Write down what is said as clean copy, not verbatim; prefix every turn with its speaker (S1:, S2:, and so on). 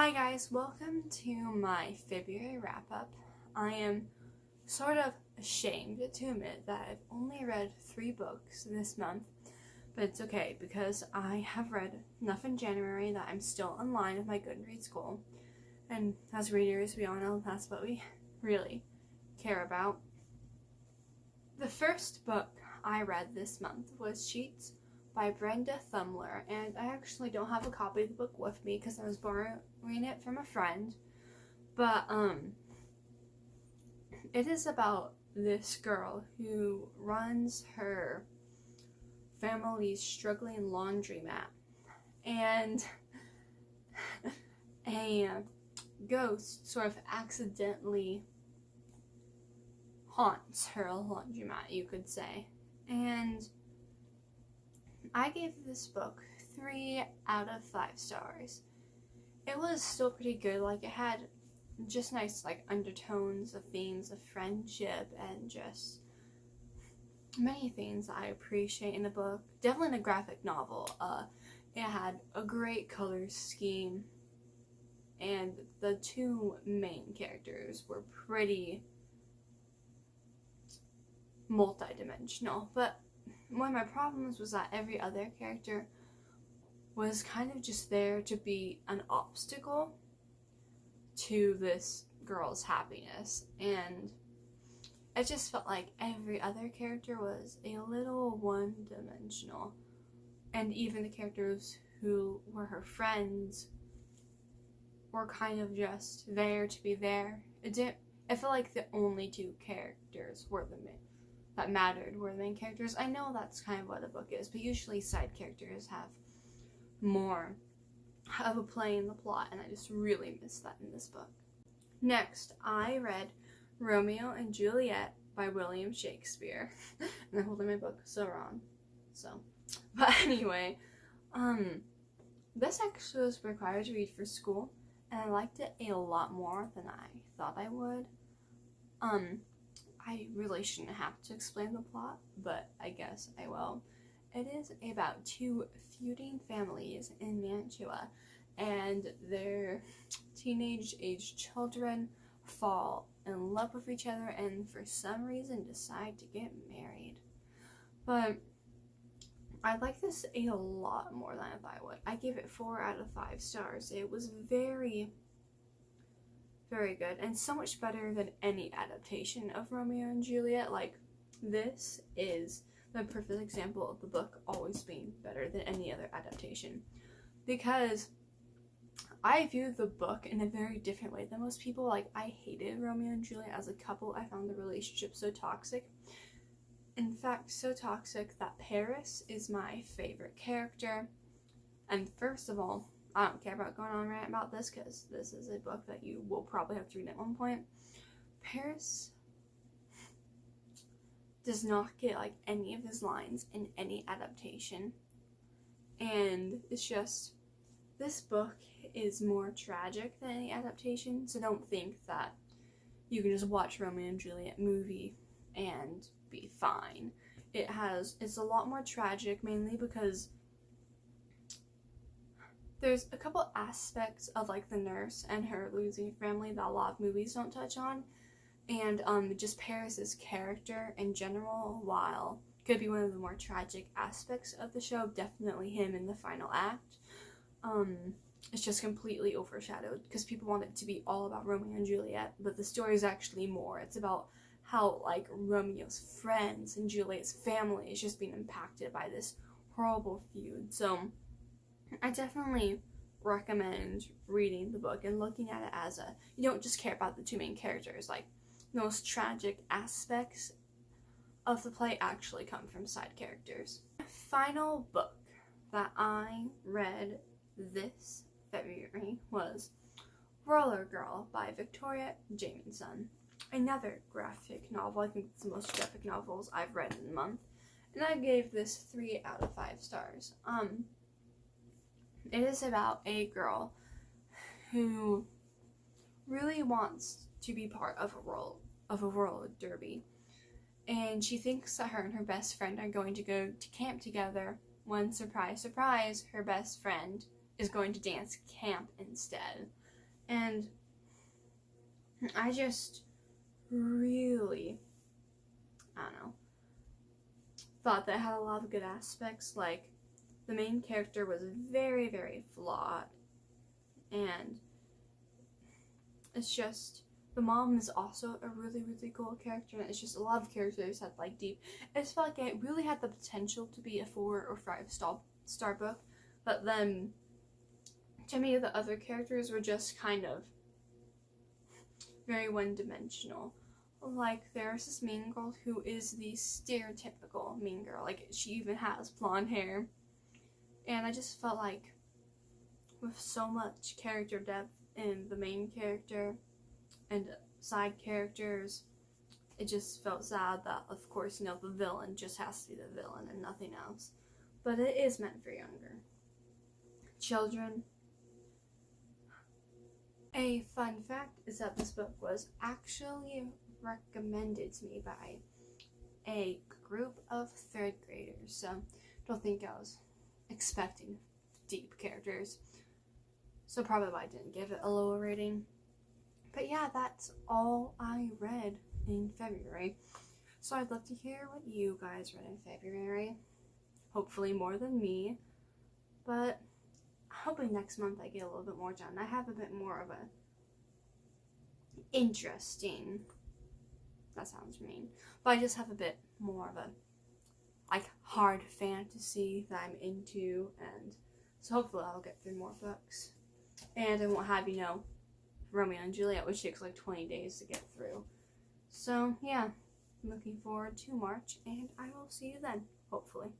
S1: Hi guys, welcome to my February wrap-up. I am sort of ashamed to admit that I've only read 3 books this month, but it's okay because I have read enough in January that I'm still in line with my Goodreads goal. And as readers, we all know that's what we really care about. The first book I read this month was Sheets by Brenna Thummler, and I actually don't have a copy of the book with me because I was borrowing it from a friend, but it is about this girl who runs her family's struggling laundromat, and a ghost sort of accidentally haunts her laundromat, you could say. And I gave this book 3 out of 5 stars. It was still pretty good. Like, it had just nice undertones of themes of friendship and just many things I appreciate in the book. Definitely in a graphic novel. It had a great color scheme, and the 2 main characters were pretty multi-dimensional, but one of my problems was that every other character was kind of just there to be an obstacle to this girl's happiness, and it just felt like every other character was a little one-dimensional, and even the characters who were her friends were kind of just there to be there. I felt like the only 2 characters were that mattered were the main characters. I know that's kind of what a book is, but usually side characters have more of a play in the plot, and I just really miss that in this book. Next, I read Romeo and Juliet by William Shakespeare. And I'm holding my book so wrong. But anyway, this actually was required to read for school, and I liked it a lot more than I thought I would. I really shouldn't have to explain the plot, but I guess I will. It is about 2 feuding families in Mantua, and their teenage-aged children fall in love with each other and for some reason decide to get married. But I like this a lot more than I thought I would. I gave it 4 out of 5 stars. It was very good, and so much better than any adaptation of Romeo and Juliet. Like, this is the perfect example of the book always being better than any other adaptation, because I view the book in a very different way than most people. Like, I hated Romeo and Juliet as a couple. I found the relationship so toxic. In fact, so toxic that Paris is my favorite character. And first of all, I don't care about going on a rant about this because this is a book that you will probably have to read at one point. Paris does not get any of his lines in any adaptation, and it's just, this book is more tragic than any adaptation, so don't think that you can just watch Romeo and Juliet movie and be fine. It's a lot more tragic, mainly because there's a couple aspects of the nurse and her losing family that a lot of movies don't touch on, and just Paris's character in general, while could be one of the more tragic aspects of the show, definitely him in the final act, it's just completely overshadowed because people want it to be all about Romeo and Juliet, but the story is actually more. It's about how Romeo's friends and Juliet's family is just being impacted by this horrible feud. So I definitely recommend reading the book and looking at it as you don't just care about the 2 main characters. Those tragic aspects of the play actually come from side characters. The final book that I read this February was Roller Girl by Victoria Jamieson. Another graphic novel. I think it's the most graphic novels I've read in a month, and I gave this 3 out of 5 stars. It is about a girl who really wants to be part of a roller derby, and she thinks that her and her best friend are going to go to camp together when, surprise, surprise, her best friend is going to dance camp instead. And I just really, I don't know, thought that it had a lot of good aspects. Like, the main character was very, very flawed, and it's just, the mom is also a really, really cool character, and it's just a lot of characters had like deep. I just felt like it really had the potential to be a 4 or 5 star book, but then to me the other characters were just kind of very one-dimensional. Like, there's this mean girl who is the stereotypical mean girl. Like, she even has blonde hair, and I just felt like with so much character depth in the main character and side characters, it just felt sad that, of course, you know, the villain just has to be the villain and nothing else. But it is meant for younger children. A fun fact is that this book was actually recommended to me by a group of 3rd graders, so don't think I was expecting deep characters. So probably why I didn't give it a lower rating. But yeah, that's all I read in February. So I'd love to hear what you guys read in February. Hopefully more than me. But hoping next month I get a little bit more done. I have a bit more of a interesting, that sounds mean, but I just have a bit more of a like hard fantasy that I'm into, and so hopefully I'll get through more books. And I won't have, you know, Romeo and Juliet, which takes like 20 days to get through. So yeah, I'm looking forward to March, and I will see you then, hopefully.